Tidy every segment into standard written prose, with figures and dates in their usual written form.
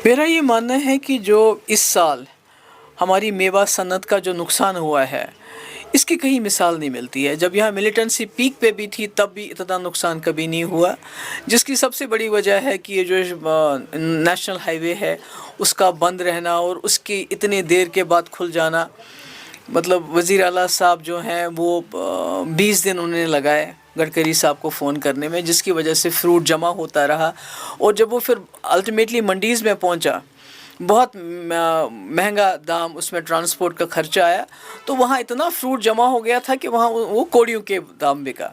میرا یہ ماننا ہے کہ جو اس سال ہماری میوہ صنعت کا جو نقصان ہوا ہے اس کی کہیں مثال نہیں ملتی ہے. جب یہاں ملیٹنسی پیک پہ بھی تھی تب بھی اتنا نقصان کبھی نہیں ہوا، جس کی سب سے بڑی وجہ ہے کہ یہ جو نیشنل ہائی وے ہے اس کا بند رہنا اور اس کی اتنی دیر کے بعد کھل جانا. مطلب وزیر اعلیٰ صاحب جو ہیں وہ 20 دن انہوں نے لگائے گڈکری صاحب کو فون کرنے میں، جس کی وجہ سے فروٹ جمع ہوتا رہا، اور جب وہ پھر الٹیمیٹلی منڈیز میں پہنچا بہت مہنگا دام اس میں ٹرانسپورٹ کا خرچہ آیا، تو وہاں اتنا فروٹ جمع ہو گیا تھا کہ وہاں وہ کوڑیوں کے دام بکا.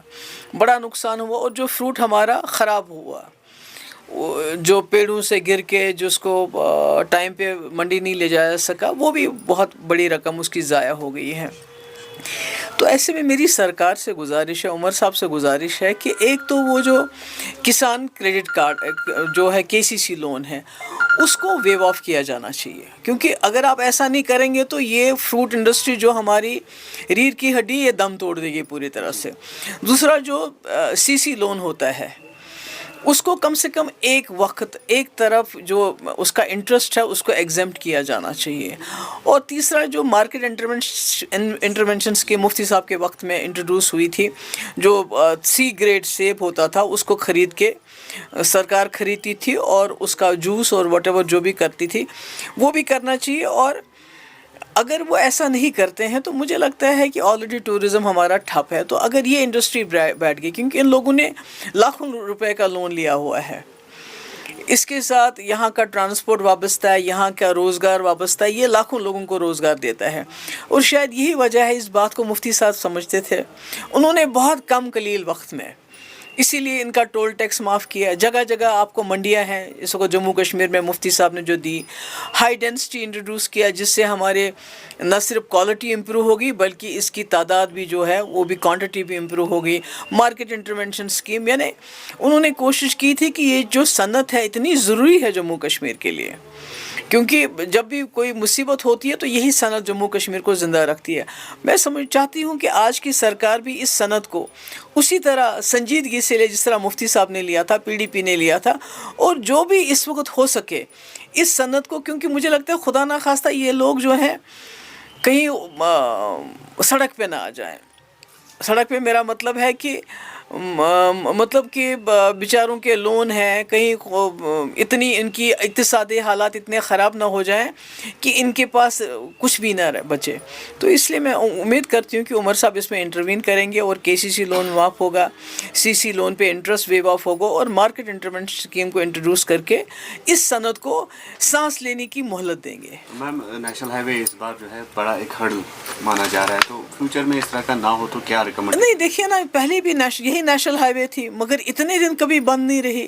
بڑا نقصان ہوا، اور جو فروٹ ہمارا خراب ہوا، جو پیڑوں سے گر کے جس کو ٹائم پہ منڈی نہیں لے جایا سکا، وہ بھی بہت بڑی رقم اس کی ضائع ہو گئی ہے. تو ایسے میں میری سرکار سے گزارش ہے، عمر صاحب سے گزارش ہے کہ ایک تو وہ جو کسان کریڈٹ کارڈ جو ہے KCC لون ہے اس کو ویو آف کیا جانا چاہیے، کیونکہ اگر آپ ایسا نہیں کریں گے تو یہ فروٹ انڈسٹری جو ہماری ریڑھ کی ہڈی یہ دم توڑ دے گی پوری طرح سے. دوسرا جو CC لون ہوتا ہے اس کو کم سے کم ایک وقت ایک طرف جو اس کا انٹرسٹ ہے اس کو ایگزمپٹ کیا جانا چاہیے. اور تیسرا جو مارکیٹ انٹرونشنس کے مفتی صاحب کے وقت میں انٹروڈیوس ہوئی تھی، جو C گریڈ سیب ہوتا تھا اس کو خرید کے سرکار خریدتی تھی اور اس کا جوس اور واٹ ایور جو بھی کرتی تھی وہ بھی کرنا چاہیے. اور اگر وہ ایسا نہیں کرتے ہیں تو مجھے لگتا ہے کہ آلریڈی ٹورزم ہمارا ٹھپ ہے، تو اگر یہ انڈسٹری بیٹھ گئی، کیونکہ ان لوگوں نے لاکھوں روپے کا لون لیا ہوا ہے، اس کے ساتھ یہاں کا ٹرانسپورٹ وابستہ ہے، یہاں کا روزگار وابستہ ہے، یہ لاکھوں لوگوں کو روزگار دیتا ہے. اور شاید یہی وجہ ہے اس بات کو مفتی صاحب سمجھتے تھے، انہوں نے بہت کم قلیل وقت میں اسی لیے ان کا ٹول ٹیکس معاف کیا. جگہ جگہ آپ کو منڈیاں ہیں اس کو جموں کشمیر میں مفتی صاحب نے جو دی، ہائی ڈینسٹی انٹروڈیوس کیا جس سے ہمارے نہ صرف کوالٹی امپروو ہوگی بلکہ اس کی تعداد بھی جو ہے وہ بھی کوانٹٹی بھی امپروو ہوگی. مارکیٹ انٹرونشن اسکیم، یعنی انہوں نے کوشش کی تھی کہ یہ جو صنعت ہے اتنی ضروری ہے جموں کشمیر کے لیے، کیونکہ جب بھی کوئی مصیبت ہوتی ہے تو یہی صنعت جموں کشمیر کو زندہ رکھتی ہے. میں چاہتی ہوں کہ آج کی سرکار بھی اس صنعت کو اسی طرح سنجیدگی سے لے جس طرح مفتی صاحب نے لیا تھا، PDP نے لیا تھا، اور جو بھی اس وقت ہو سکے اس صنعت کو، کیونکہ مجھے لگتا ہے خدا نخواستہ یہ لوگ جو ہیں کہیں سڑک پہ نہ آ جائیں. سڑک پہ میرا مطلب ہے کہ بیچاروں کے لون ہیں، کہیں اتنی ان کی اقتصادی حالات اتنے خراب نہ ہو جائیں کہ ان کے پاس کچھ بھی نہ بچے. تو اس لیے میں امید کرتی ہوں کہ عمر صاحب اس میں انٹروین کریں گے اور KCC لون معاف ہوگا، CC لون پہ انٹرسٹ ویو آف ہوگا، اور مارکیٹ انٹرونشن اسکیم کو انٹروڈیوس کر کے اس صنعت کو سانس لینے کی مہلت دیں گے. میم نیشنل ہائی وے اس بار جو ہے بڑا ایک ہرڈل مانا جا رہا ہے، تو فیوچر میں اس طرح کا نہ ہو تو کیا ریکمنڈ؟ نہیں دیکھیے نا، پہلے بھی یہی نیشنل ہائی وے تھی مگر اتنے دن کبھی بند نہیں رہی،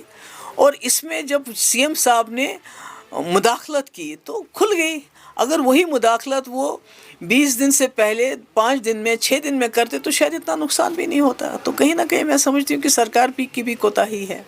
اور اس میں جب CM صاحب نے مداخلت کی تو کھل گئی. اگر وہی مداخلت وہ 20 دن سے پہلے 5 دن میں 6 دن میں کرتے تو شاید اتنا نقصان بھی نہیں ہوتا. تو کہیں نہ کہیں میں سمجھتی ہوں کہ سرکار کی بھی کوتاہی ہے.